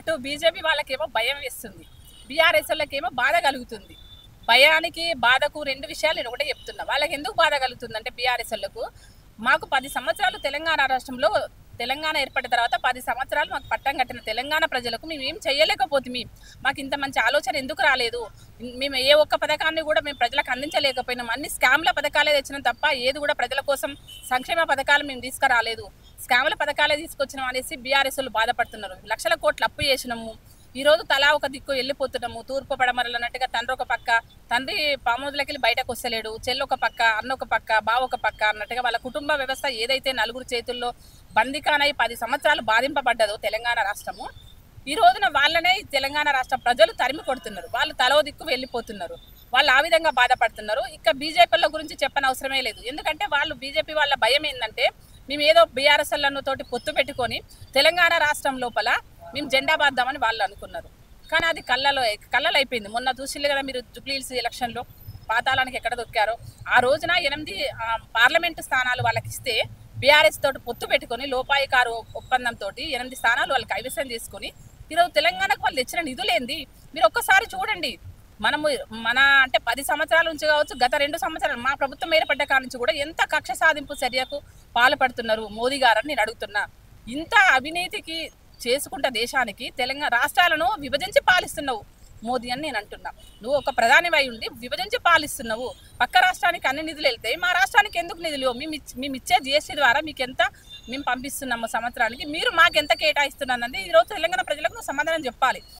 అన్నట్టు బీజేపీ వాళ్ళకేమో భయం వేస్తుంది, బీఆర్ఎస్ వాళ్ళకేమో బాధ కలుగుతుంది. భయానికి బాధకు రెండు విషయాలు నేను ఒకటే చెప్తున్నా. వాళ్ళకి ఎందుకు బాధ కలుగుతుందంటే బీఆర్ఎస్ వాళ్ళకు మాకు 10 సంవత్సరాలు తెలంగాణ రాష్ట్రంలో తెలంగాణ ఏర్పడిన తర్వాత 10 సంవత్సరాలు మాకు పట్టం కట్టిన తెలంగాణ ప్రజలకు మేము ఏం చేయలేకపోతే మాకు ఇంత మంచి ఆలోచన ఎందుకు రాలేదు, మేము ఏ ఒక్క పథకాన్ని కూడా మేము ప్రజలకు అందించలేకపోయినాం, అన్ని స్కామ్ల పథకాలే తెచ్చినాం తప్ప ఏది కూడా ప్రజల కోసం సంక్షేమ పథకాలు మేము తీసుకురాలేదు, స్కామ్ల పథకాలే తీసుకొచ్చినాం అనేసి బీఆర్ఎస్ వాళ్ళు బాధపడుతున్నారు. లక్షల కోట్లు అప్పు చేసినాము, ఈరోజు తలా ఒక దిక్కు వెళ్ళిపోతున్నాము, తూర్పు పడమరలు అన్నట్టుగా తండ్రి ఒక పక్క, తండ్రి పామోదులకి వెళ్ళి బయటకు వస్తలేడు, చెల్లి ఒక పక్క, అన్న ఒక పక్క, బావ ఒక పక్క అన్నట్టుగా వాళ్ళ కుటుంబ వ్యవస్థ ఏదైతే నలుగురు చేతుల్లో బందికానై 10 సంవత్సరాలు బాధింపబడ్డదో తెలంగాణ రాష్ట్రము, ఈ రోజున వాళ్ళనే తెలంగాణ రాష్ట్ర ప్రజలు తరిమి కొడుతున్నారు. వాళ్ళు తలో దిక్కు వెళ్ళిపోతున్నారు, వాళ్ళు ఆ విధంగా బాధపడుతున్నారు. ఇక బీజేపీల గురించి చెప్పని అవసరమే లేదు. ఎందుకంటే వాళ్ళు బీజేపీ వాళ్ళ భయం ఏంటంటే మేము ఏదో బీఆర్ఎస్ఎల్లను తోటి పొత్తు పెట్టుకొని తెలంగాణ రాష్ట్రం లోపల మేము జెండా బాద్దామని వాళ్ళు అనుకున్నారు. కానీ అది కళ్ళలో అయిపోయింది. మొన్న చూసిల్లు కదా మీరు జూబ్లీహిల్స్ ఎలక్షన్లో పాతాళానికి ఎక్కడ దొక్కారో. ఆ రోజున 8 పార్లమెంటు స్థానాలు వాళ్ళకి ఇస్తే బీఆర్ఎస్ తోటి పొత్తు పెట్టుకొని లోపాయికారు ఒప్పందంతో 8 స్థానాలు వాళ్ళు కైవసం చేసుకొని ఈరోజు తెలంగాణకు వాళ్ళు తెచ్చిన నిధులేంది మీరు ఒక్కసారి చూడండి. మన అంటే 10 సంవత్సరాల నుంచి కావచ్చు, గత 2 సంవత్సరాలు మా ప్రభుత్వం ఏర్పడ్డ కాడ నుంచి కూడా ఎంత కక్ష సాధింపు చర్యకు పాల్పడుతున్నారు మోదీ గారని నేను అడుగుతున్నా. ఇంత అవినీతికి చేసుకుంటా దేశానికి తెలంగాణ రాష్ట్రాలను విభజించి పాలిస్తున్నావు మోదీ అని నేను అంటున్నా. నువ్వు ఒక ప్రధానివై ఉండి విభజించి పాలిస్తున్నావు. పక్క రాష్ట్రానికి అన్ని నిధులు వెళ్తాయి, మా రాష్ట్రానికి ఎందుకు నిధులు? మేము ఇచ్చే జిఎస్టీ ద్వారా మీకు ఎంత మేము పంపిస్తున్నాము సంవత్సరానికి, మీరు మాకు ఎంత కేటాయిస్తున్నానంటే ఈరోజు తెలంగాణ ప్రజలకు నువ్వు సమాధానం చెప్పాలి.